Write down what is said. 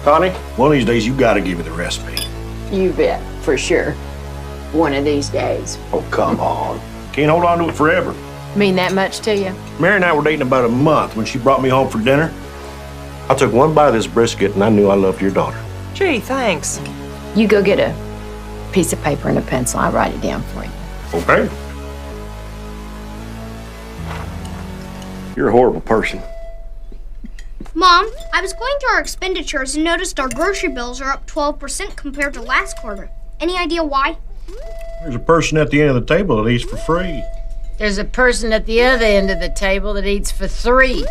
Connie, one of these days you gotta give me the recipe. You bet, for sure. One of these days. Oh, come on. Can't hold on to it forever. Mean that much to you? Mary and I were dating about a month when she brought me home for dinner. I took one bite of this brisket and I knew I loved your daughter. Gee, thanks. You go get a piece of paper and a pencil. I'll write it down for you. Okay? You're a horrible person. Mom, I was going through our expenditures and noticed our grocery bills are up 12% compared to last quarter. Any idea why? There's a person at the end of the table that eats for free. There's a person at the other end of the table that eats for 3.